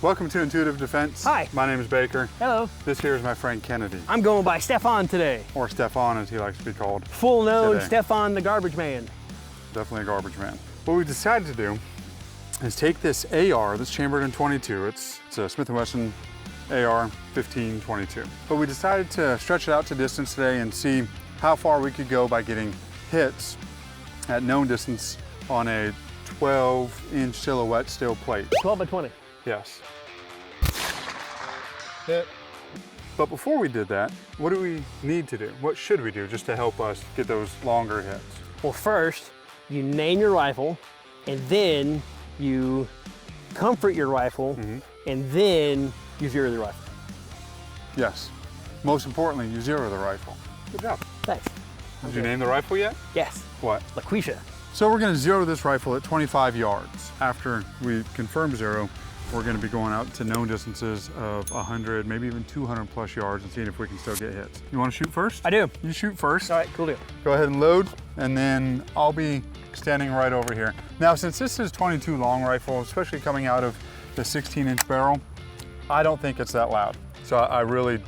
Welcome to Intuitive Defense. Hi. My name is Baker. Hello. This here is my friend Kennedy. I'm going by Stefan today. Or Stefan as he likes to be called. Full known today. Stefan the garbage man. Definitely a garbage man. What we decided to do is take this AR that's chambered in 22. It's a Smith & Wesson AR-15 22. But we decided to stretch it out to distance today and see how far we could go by getting hits at known distance on a 12-inch silhouette steel plate. 12 by 20. Yes. Hit. But before we did that, what do we need to do? What should we do just to help us get those longer hits? Well, first, you name your rifle, and then you comfort your rifle, and then you zero the rifle. Yes. Most importantly, you zero the rifle. Good job. Thanks. Did you name the rifle yet? Yes. What? LaQuisha. So we're going to zero this rifle at 25 yards. After we confirm zero, we're going to be going out to known distances of 100, maybe even 200 plus yards and seeing if we can still get hits. You want to shoot first? I do. You shoot first. All right, cool deal. Go ahead and load, and then I'll be standing right over here. Now, since this is 22 long rifle, especially coming out of the 16-inch barrel, I don't think it's that loud. So I really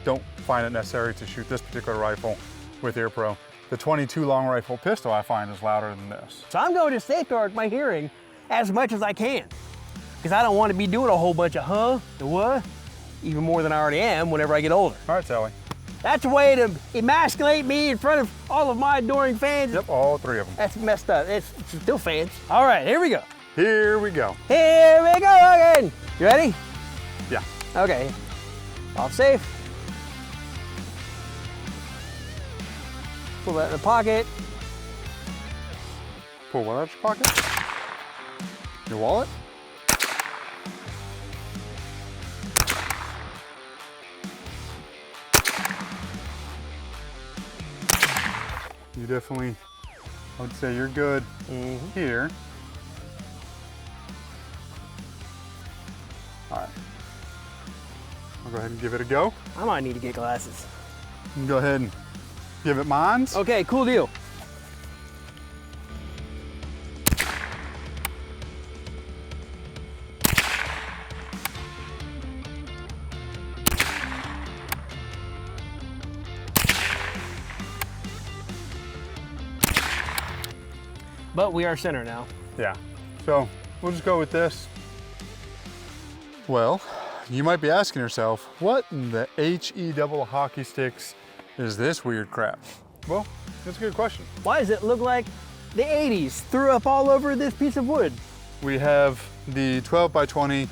don't find it necessary to shoot this particular rifle with Ear Pro. The 22 long rifle pistol I find is louder than this. So I'm going to safeguard my hearing as much as I can, because I don't want to be doing a whole bunch of huh and what, even more than I already am whenever I get older. All right, Sally. That's a way to emasculate me in front of all of my adoring fans. Yep, all three of them. That's messed up. It's still fans. All right, here we go. Here we go. Here we go again. You ready? Yeah. Okay. Off safe. Pull that in the pocket. Pull what out of your pocket? Your wallet? You definitely, I would say you're good here. All right. I'll go ahead and give it a go. I might need to get glasses. You can go ahead and give it mines. Okay, cool deal. But we are center now. Yeah. So we'll just go with this. Well, you might be asking yourself, what in the HE double hockey sticks is this weird crap? Well, that's a good question. Why does it look like the 80s threw up all over this piece of wood? We have the 12 by 20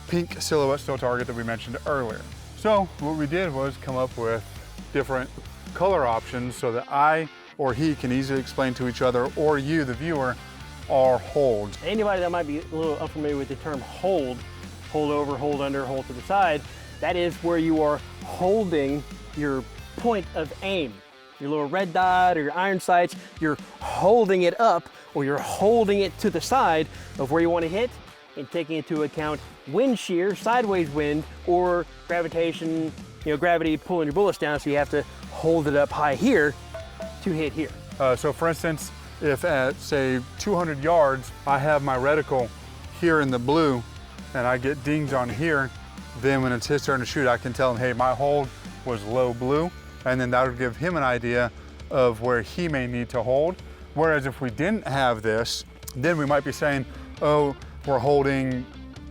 pink silhouette steel target that we mentioned earlier. So what we did was come up with different color options so that I or he can easily explain to each other, or you, the viewer, our hold. Anybody that might be a little unfamiliar with the term hold over, hold under, hold to the side, that is where you are holding your point of aim. Your little red dot or your iron sights, you're holding it up or you're holding it to the side of where you want to hit and taking into account wind shear, sideways wind, or gravitation, gravity pulling your bullets down, so you have to hold it up high here to hit here. So for instance, if at say 200 yards, I have my reticle here in the blue and I get dings on here, then when it's his turn to shoot, I can tell him, hey, my hold was low blue, and then that would give him an idea of where he may need to hold. Whereas if we didn't have this, then we might be saying, oh, we're holding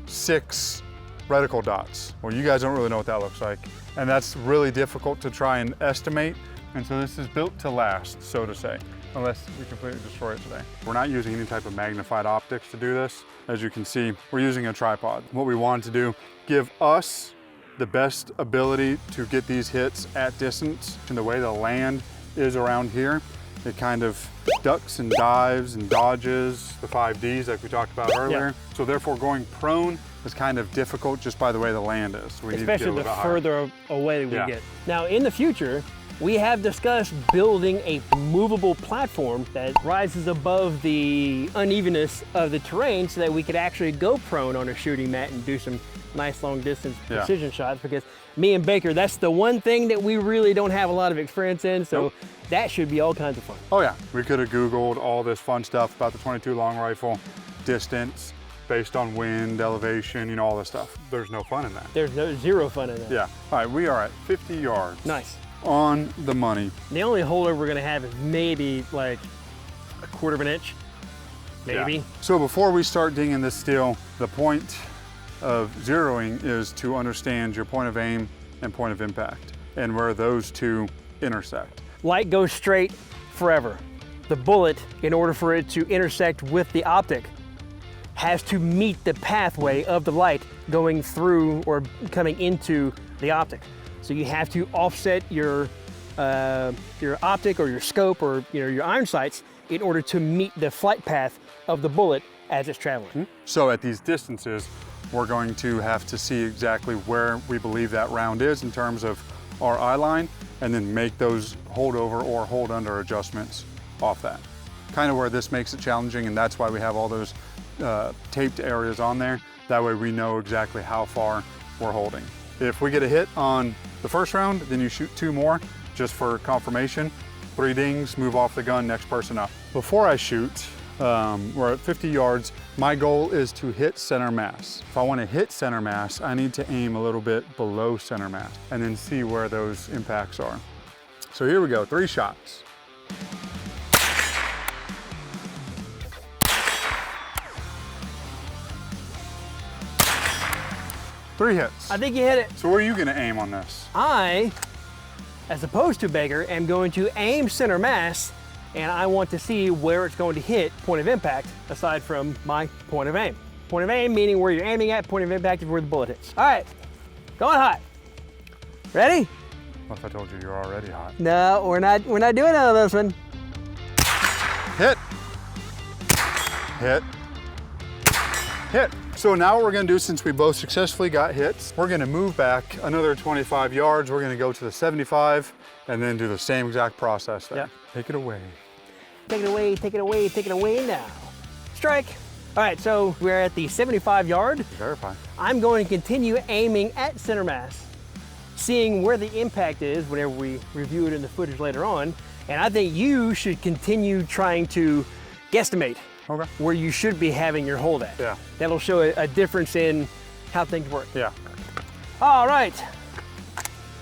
6 reticle dots. Well, you guys don't really know what that looks like. And that's really difficult to try and estimate. And so this is built to last, so to say, unless we completely destroy it today. We're not using any type of magnified optics to do this. As you can see, we're using a tripod. What we wanted to do, give us the best ability to get these hits at distance. And the way the land is around here, it kind of ducks and dives and dodges the 5Ds like we talked about earlier. Yeah. So therefore going prone is kind of difficult just by the way the land is. So we especially need to get the further away we get. Now in the future, we have discussed building a movable platform that rises above the unevenness of the terrain so that we could actually go prone on a shooting mat and do some nice long distance precision shots, because me and Baker, that's the one thing that we really don't have a lot of experience in, so that should be all kinds of fun. Oh yeah, we could have Googled all this fun stuff about the 22 long rifle, distance, based on wind, elevation, you know, all this stuff. There's no fun in that. There's zero fun in that. Yeah. All right, we are at 50 yards. Nice. On the money. The only holdover we're gonna have is maybe like a 1/4 of an inch, maybe. Yeah. So before we start dinging this steel, the point of zeroing is to understand your point of aim and point of impact and where those two intersect. Light goes straight forever. The bullet, in order for it to intersect with the optic, has to meet the pathway of the light going through or coming into the optic. So you have to offset your optic or your scope or your iron sights in order to meet the flight path of the bullet as it's traveling. So at these distances, we're going to have to see exactly where we believe that round is in terms of our eye line, and then make those hold over or hold under adjustments off that. Kind of where this makes it challenging, and that's why we have all those taped areas on there. That way we know exactly how far we're holding. If we get a hit on the first round, then you shoot 2 more just for confirmation. 3 dings, move off the gun, next person up. Before I shoot, we're at 50 yards. My goal is to hit center mass. If I want to hit center mass, I need to aim a little bit below center mass and then see where those impacts are. So here we go, 3 shots. Three hits. I think you hit it. So where are you gonna aim on this? I, as opposed to Baker, am going to aim center mass, and I want to see where it's going to hit point of impact aside from my point of aim. Point of aim meaning where you're aiming at, point of impact is where the bullet hits. All right, going hot. Ready? What if I told you you're already hot? No, we're not doing none of this one. Hit. Hit. Hit. So now what we're gonna do, since we both successfully got hits, we're gonna move back another 25 yards. We're gonna go to the 75 and then do the same exact process there. Yep. Take it away. Take it away, take it away, take it away now. Strike. All right, so we're at the 75 yard. Verify. I'm going to continue aiming at center mass, seeing where the impact is whenever we review it in the footage later on. And I think you should continue trying to guesstimate where you should be having your hold at. Yeah. That'll show a difference in how things work. Yeah. All right.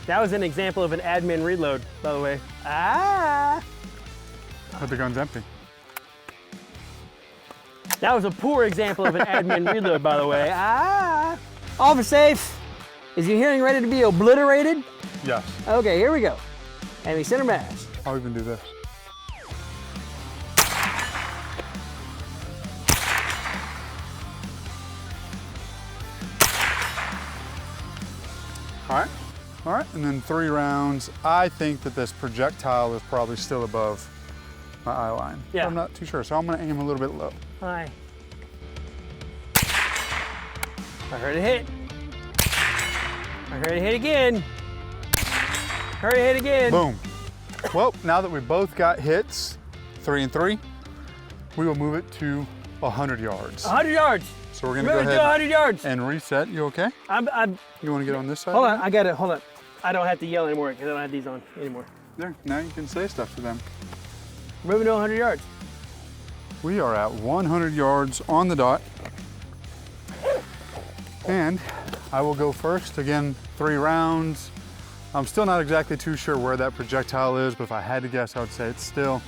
That was an example of an admin reload, by the way. Ah! But the gun's empty. That was a poor example of an admin reload, by the way. Ah! Officer safe. Is your hearing ready to be obliterated? Yes. Okay, here we go. Aiming center mass. I'll even do this. All right, and then 3 rounds. I think that this projectile is probably still above my eye line. Yeah. But I'm not too sure, so I'm gonna aim a little bit low. Hi. I heard it hit. I heard it hit again. Heard it hit again. Boom. Well, now that we both got hits, 3 and 3, we will move it to 100 yards. 100 yards. So we're gonna We're go gonna do ahead 100 yards. and reset. You okay? You wanna get on this side? Hold on, I got it, hold on. I don't have to yell anymore because I don't have these on anymore. There, now you can say stuff to them. Moving to 100 yards. We are at 100 yards on the dot. And I will go first. Again, 3 rounds. I'm still not exactly too sure where that projectile is, but if I had to guess, I would say it's still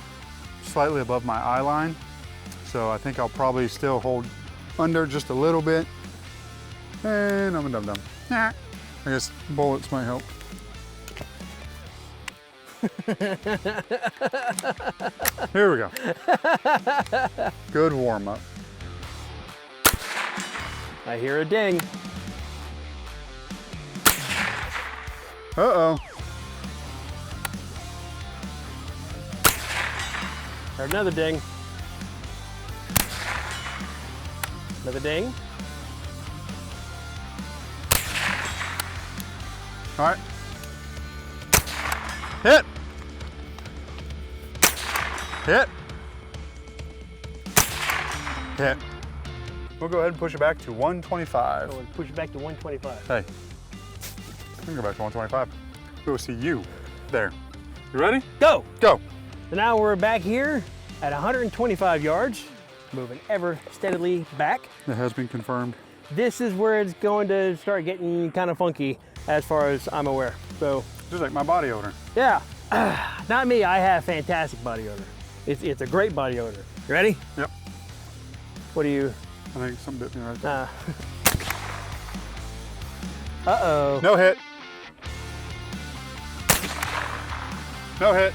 slightly above my eye line. So I think I'll probably still hold under just a little bit. And I'm a dum-dum. Nah. I guess bullets might help. Here we go. Good warm up. I hear a ding. Uh-oh. Heard another ding. Another ding. All right. Hit. Hit. Hit. We'll go ahead and push it back to 125. So we'll push it back to 125. Hey, we can go back to 125. We'll see you there. You ready? Go! Go. So now we're back here at 125 yards. moving ever steadily back. It has been confirmed. This is where it's going to start getting kind of funky as far as I'm aware. So, Just like my body odor. yeah, not me, I have fantastic body odor. It's a great body odor. You ready? Yep. What do you? I think something bit me right there. Uh-oh. No hit. No hit.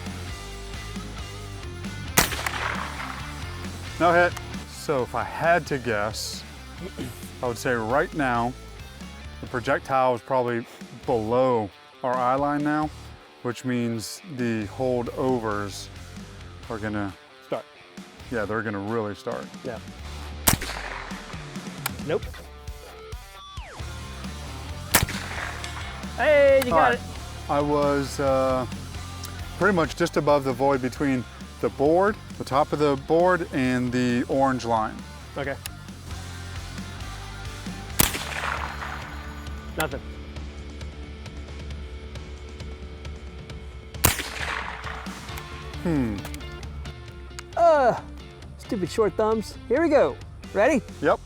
No hit. So if I had to guess, I would say right now, the projectile is probably below our eye line now, which means the holdovers are gonna Start. Yeah, they're gonna really start. Yeah. Nope. Hey, you got it. I was pretty much just above the void between the board, the top of the board, and the orange line. Okay. Nothing. Stupid short thumbs. Here we go. Ready? Yep.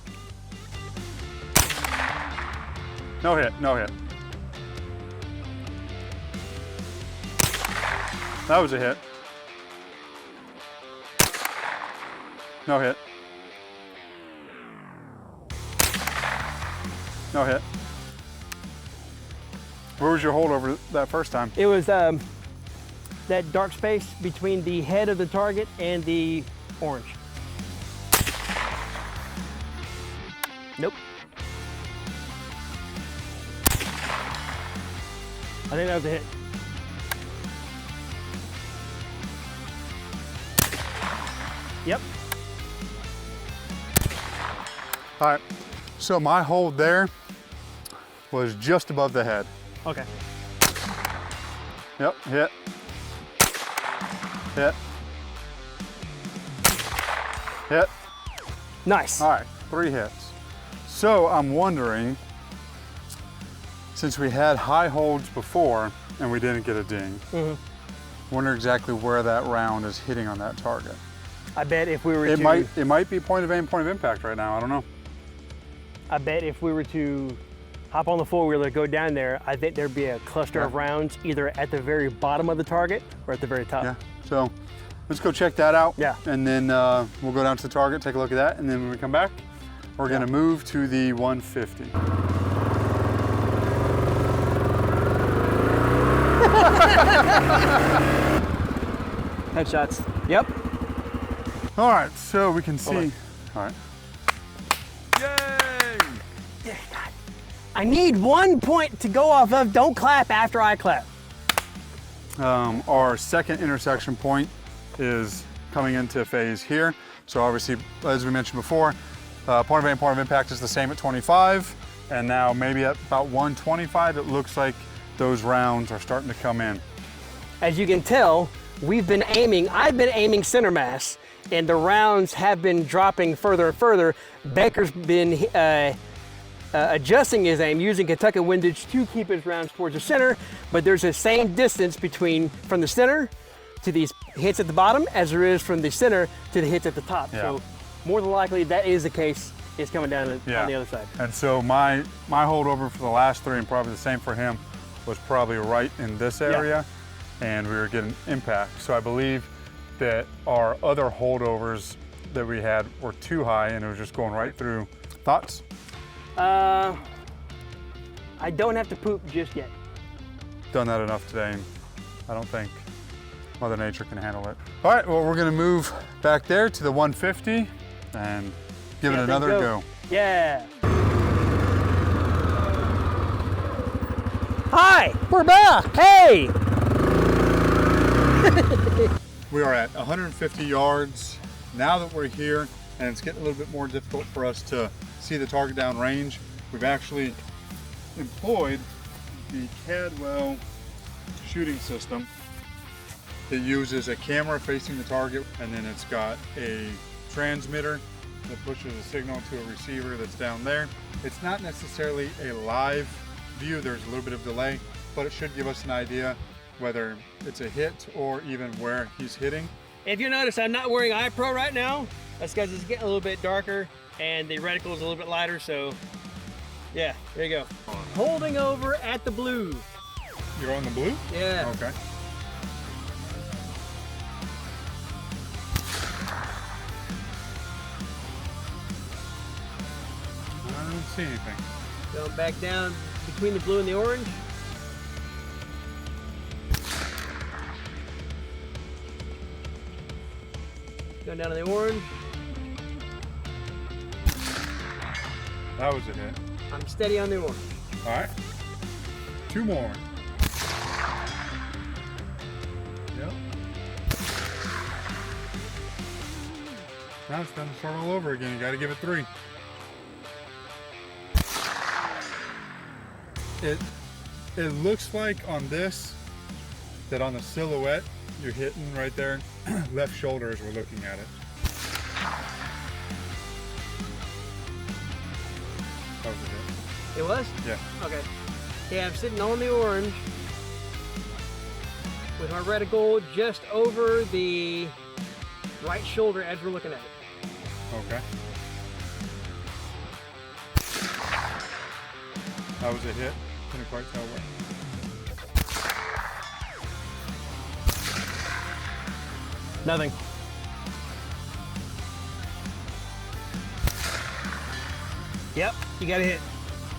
No hit, no hit. That was a hit. No hit. No hit. Where was your holdover that first time? It was that dark space between the head of the target and the orange. Nope. I think that was a hit. Yep. All right, so my hold there was just above the head. Okay. Yep, hit. Hit. Hit. Nice. All right, 3 hits. So I'm wondering, since we had high holds before and we didn't get a ding, wonder exactly where that round is hitting on that target. I bet if we were It might be point of aim, point of impact right now. I don't know. I bet if we were to hop on the four-wheeler, go down there, I think there'd be a cluster of rounds either at the very bottom of the target or at the very top. Yeah, so let's go check that out. Yeah. And then we'll go down to the target, take a look at that, and then when we come back, we're gonna move to the 150. Headshots. Yep. All right, so we can see. All right. Yay! God. I need 1 point to go off of. Don't clap after I clap. Our second intersection point is coming into phase here. So obviously, as we mentioned before, point of aim, point of impact is the same at 25. And now maybe at about 125, it looks like those rounds are starting to come in. As you can tell, I've been aiming center mass, and the rounds have been dropping further and further. Baker's been adjusting his aim using Kentucky windage to keep his rounds towards the center, but there's the same distance from the center to these hits at the bottom as there is from the center to the hits at the top. Yeah. So more than likely that is the case. It's coming down on the other side. And so my holdover for the last 3, and probably the same for him, was probably right in this area, and we were getting impact. So I believe that our other holdovers that we had were too high, and it was just going right through. Thoughts? I don't have to poop just yet. Done that enough today, and I don't think Mother Nature can handle it. All right, well, we're gonna move back there to the 150 and give it another go. Yeah. Hi, we're back. Hey. We are at 150 yards. Now that we're here, and it's getting a little bit more difficult for us to see the target down range, we've actually employed the Cadwell shooting system. It uses a camera facing the target, and then it's got a transmitter that pushes a signal to a receiver that's down there. It's not necessarily a live view, there's a little bit of delay, but it should give us an idea whether it's a hit or even where he's hitting. If you notice, I'm not wearing eye pro right now. That's because it's getting a little bit darker and the reticle is a little bit lighter, so yeah, there you go. Holding over at the blue. You're on the blue? Yeah. Okay. I don't see anything. Going back down between the blue and the orange. Going down to the orange. That was a hit. I'm steady on the orange. All right. 2 more. Yep. Now it's time to start all over again. You got to give it 3. It looks like on this that on the silhouette you're hitting right there left shoulder as we're looking at it. That was a hit. It was? Yeah. Okay. Yeah, I'm sitting on the orange with my reticle just over the right shoulder as we're looking at it. Okay. That was a hit. Couldn't quite tell where. Nothing. Yep, you got a hit.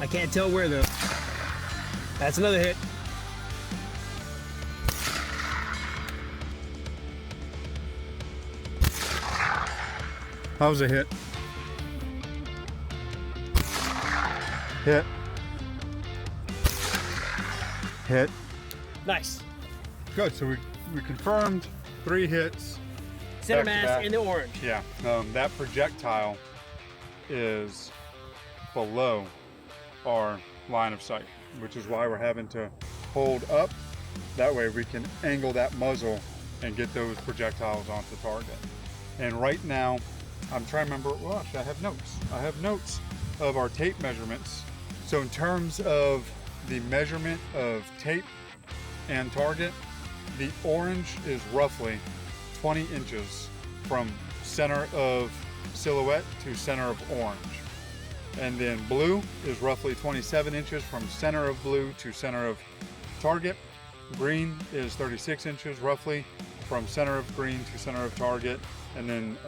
I can't tell where though. That's another hit. That was a hit. Hit. Hit. Nice. Good, so we confirmed 3 hits. Center back to mass back. in the orange. Yeah, that projectile is below our line of sight, which is why we're having to hold up. That way we can angle that muzzle and get those projectiles onto target. And right now, I'm trying to remember, well, actually I have notes. I have notes of our tape measurements. So in terms of the measurement of tape and target, the orange is roughly 20 inches from center of silhouette to center of orange. And then blue is roughly 27 inches from center of blue to center of target. Green is 36 inches roughly from center of green to center of target. And then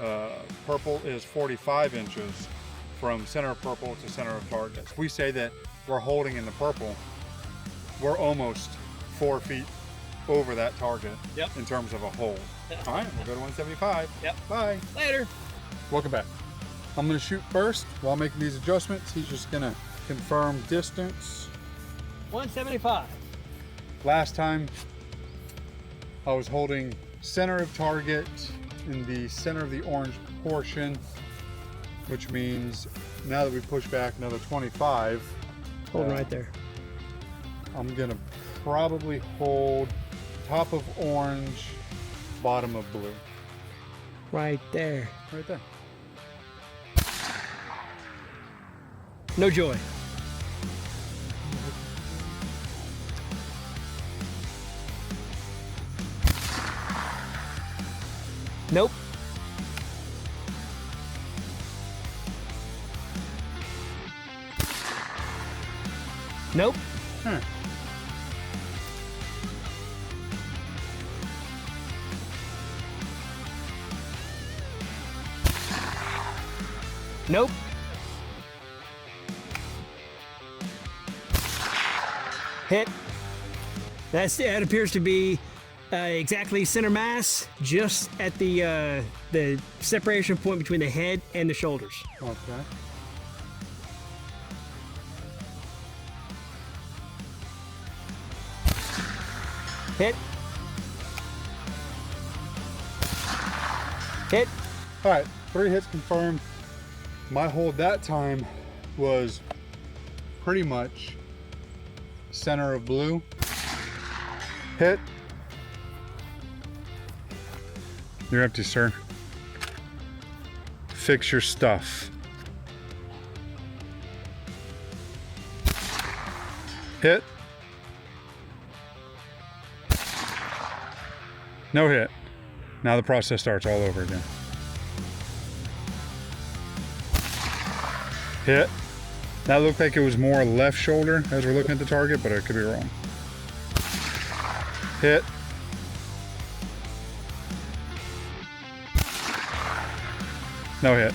purple is 45 inches from center of purple to center of target. We say that we're holding in the purple, we're almost 4 feet over that target. Yep. In terms of a hold. All right, we'll go to 175. Yep. Bye. Later. Welcome back. I'm gonna shoot first while making these adjustments. He's just gonna confirm distance. 175. Last time I was holding center of target in the center of the orange portion, which means now that we push back another 25, Holding right there. I'm gonna probably hold top of orange, bottom of blue. Right there. Right there. No joy. Nope. Nope. Huh. Nope. Hit. That appears to be exactly center mass, just at the separation point between the head and the shoulders. Okay. Hit. Hit. All right, 3 hits confirmed. My hold that time was pretty much center of blue. Hit. You're empty, sir. Fix your stuff. Hit. No hit. Now the process starts all over again. Hit. That looked like it was more left shoulder as we're looking at the target, but I could be wrong. Hit. No hit.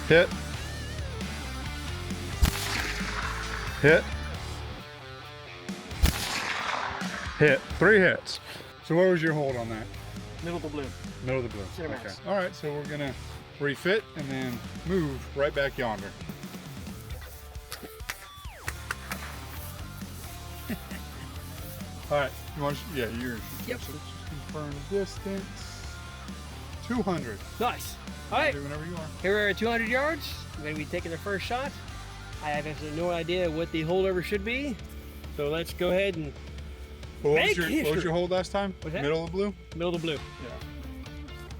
Hit. Hit. Hit. 3 hits. So what was your hold on that? Middle of the blue. Middle of the blue. Center Okay. mass. All right, so we're gonna refit and then move right back yonder. All right, you want? Yeah, yours. Yep. So let's just confirm distance. 200. Nice. All right. Do whenever you are. Here we're at 200 yards. We're going to be taking the first shot. I have absolutely no idea what the holdover should be. So let's go ahead and Well, what, Make was your, what was history. your hold last time? What's that? Middle of blue? middle of the blue. Yeah.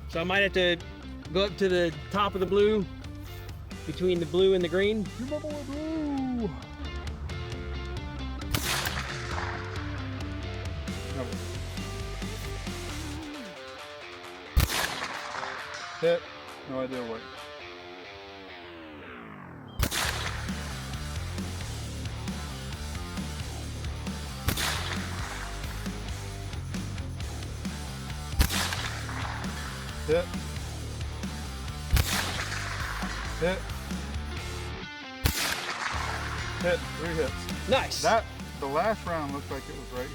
So I might have to go up to the top of the blue, between the blue and the green. You my boy blue. No. Hit. No idea what. Hit. Hit. Hit. 3 hits. Nice. The last round looked like it was right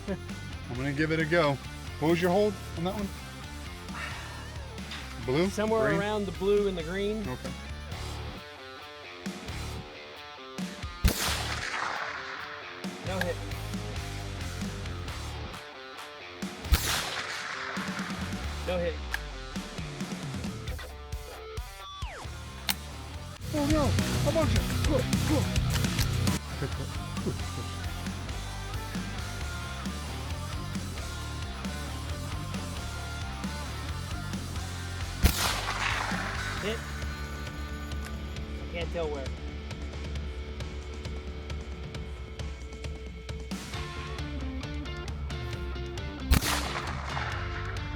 here. I'm gonna give it a go. What was your hold on that one? Blue? Somewhere Green? around the blue and the green. Okay. No hit. No hit. Oh no! How about you? Go, go. Hit. I can't tell where.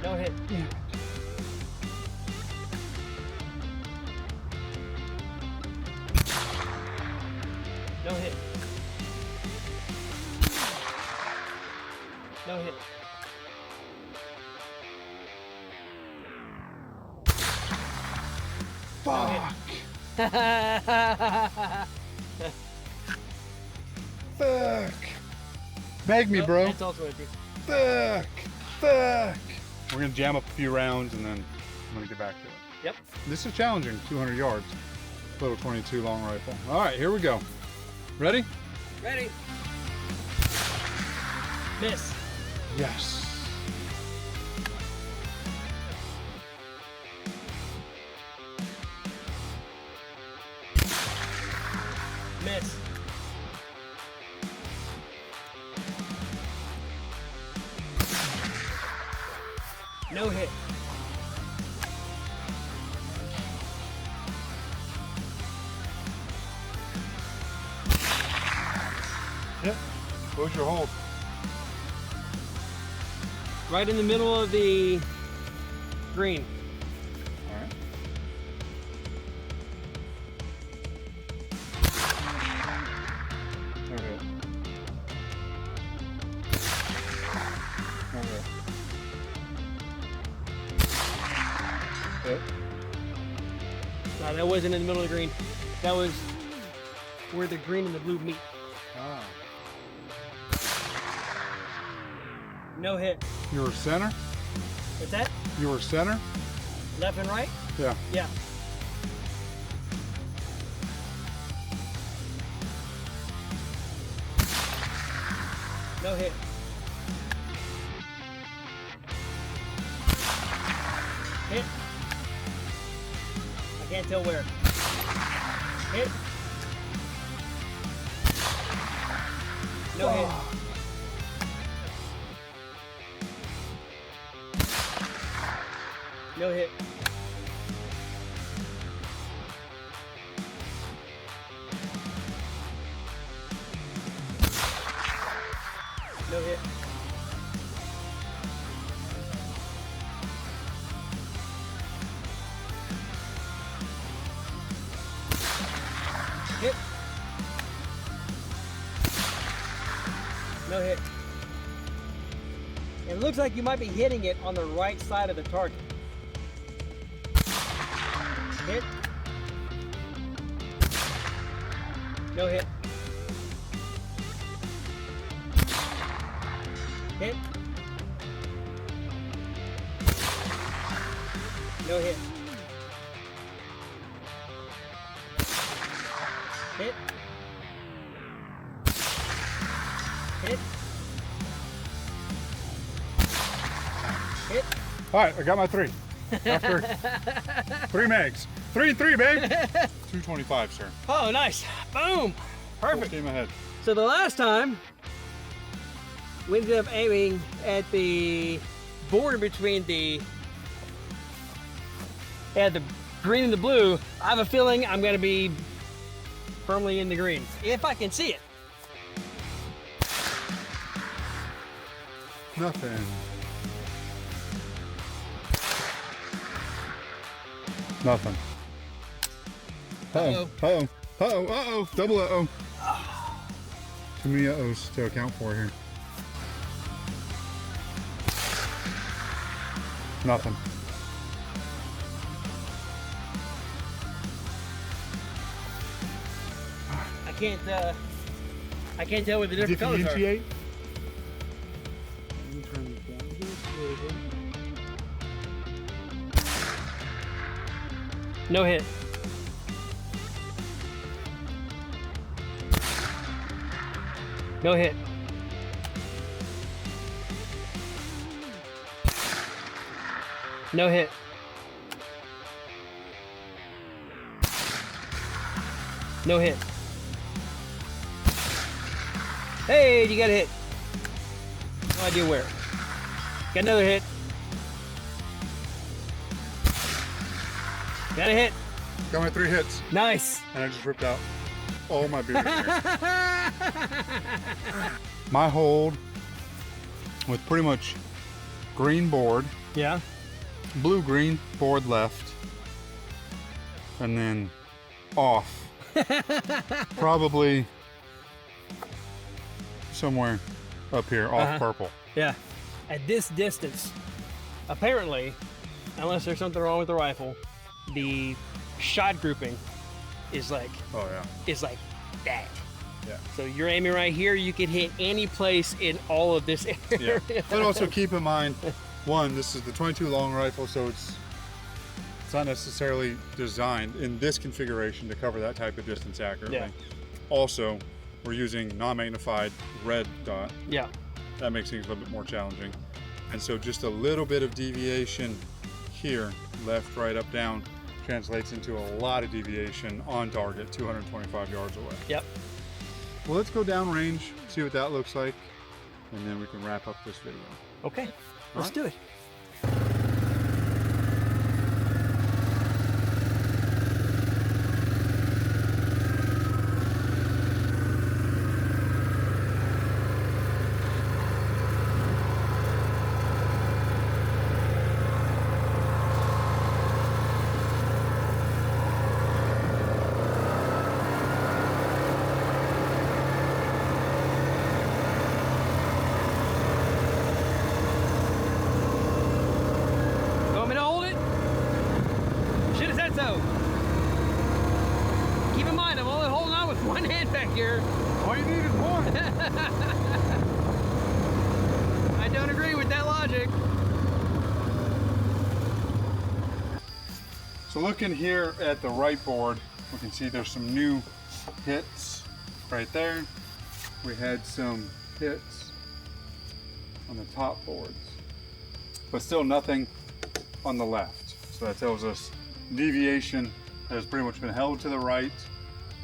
No hit. No hit. No hit. Fuck! Fuck! Beg me, bro. That's also empty. Fuck! Fuck! We're gonna jam up a few rounds and then I'm gonna get back to it. Yep. This is challenging, 200 yards. Little 22 long rifle. All right, here we go. Ready? Ready. Miss. Yes. Miss. No hit. Yep. What was your hold? Right in the middle of the green. All right. No hit. No hit. Hit. No, that wasn't in the middle of the green. That was where the green and the blue meet. Ah. No hit. You were center? What's that? You were center? Left and right? Yeah. Yeah. No hit. Hit. I can't tell where. Hit. No hit. No hit. Hit. No hit. It looks like you might be hitting it on the right side of the target. Hit. No hit. Hit. No hit. Hit. Hit. Hit. All right, I got my 3. After 3 mags. 3 and 3, babe. 225, sir. Oh, nice. Boom. Perfect. Full steam ahead. So the last time, we ended up aiming at the border between the green and the blue. I have a feeling I'm going to be firmly in the green, if I can see it. Nothing. Nothing. Uh-oh. Uh-oh. Uh-oh. Uh-oh. Double uh-oh. Too many uh-ohs to account for here. Nothing. I can't tell what the different colors are. Differentiate? No hit. No hit. No hit. No hit. Hey, you got a hit. No idea where. Got another hit. Got a hit. Got my 3 hits. Nice. And I just ripped out all my beer. My hold with pretty much green board, Yeah. blue-green board left, and then off. Probably somewhere up here, off purple. Yeah. At this distance, apparently, unless there's something wrong with the rifle, the shot grouping is like Oh yeah. that. Yeah. So you're aiming right here, you can hit any place in all of this area. Yeah. But also keep in mind, one, this is the 22 long rifle, so it's not necessarily designed in this configuration to cover that type of distance accurately. Yeah. Also, we're using non-magnified red dot. Yeah. That makes things a little bit more challenging. And so just a little bit of deviation here, left, right, up, down, translates into a lot of deviation on target, 225 yards away. Yep. Well, let's go down range, see what that looks like, and then we can wrap up this video. Okay, let's do it. Want me to hold it? Should have said so. Keep in mind, I'm only holding on with one hand back here. All you need is one. I don't agree with that logic. So looking here at the right board, we can see there's some new hits right there. We had some hits on the top boards, but still nothing on the left. So that tells us deviation has pretty much been held to the right,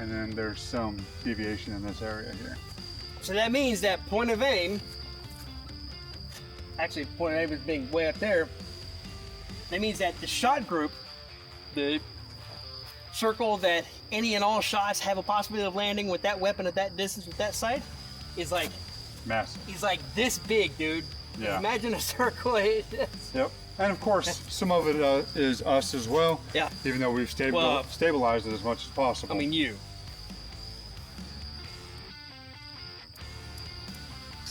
and then there's some deviation in this area here. So that means that point of aim, actually point of aim is being way up there, that means that the shot group, the circle that any and all shots have a possibility of landing with that weapon at that distance with that sight, is like Massive. He's like this big, dude. Yeah. Imagine a circle like this. Yep. And of course, some of it is us as well. Yeah. Even though we've stabilized it as much as possible. I mean, you.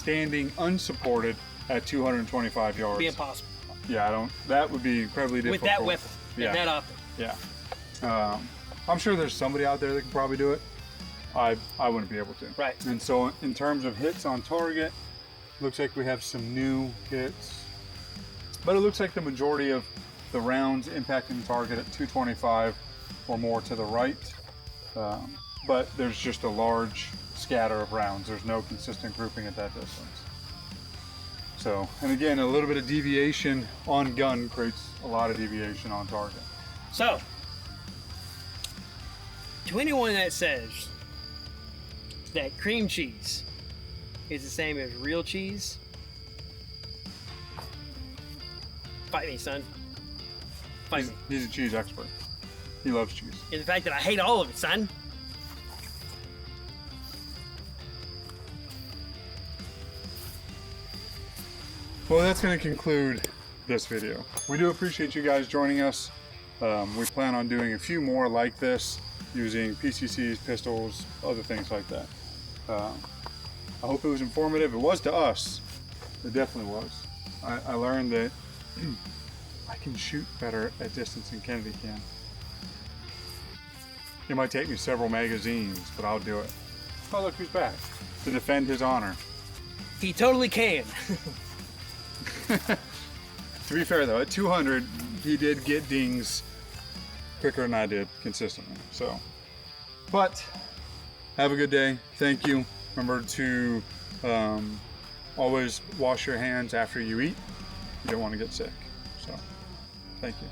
standing unsupported at 225 yards. Be impossible. Yeah, that would be incredibly difficult. With that weapon Yeah. and that optic. Yeah. I'm sure there's somebody out there that can probably do it. I wouldn't be able to. Right. And so in terms of hits on target, looks like we have some new hits. But it looks like the majority of the rounds impacting the target at 225 or more to the right. But there's just a large scatter of rounds. There's no consistent grouping at that distance. So, and again, a little bit of deviation on gun creates a lot of deviation on target. So, to anyone that says that cream cheese is the same as real cheese, fight me, son. Fight me. He's a cheese expert. He loves cheese. And the fact that I hate all of it, son. Well, that's going to conclude this video. We do appreciate you guys joining us. We plan on doing a few more like this, using PCCs, pistols, other things like that. I hope it was informative. It was to us. It definitely was. I learned that I can shoot better at distance than Kennedy can. It might take me several magazines, but I'll do it. Oh, look who's back to defend his honor. He totally can. To be fair though, at 200, he did get dings quicker than I did consistently. So, but have a good day. Thank you. Remember to always wash your hands after you eat. You don't want to get sick. So, thank you.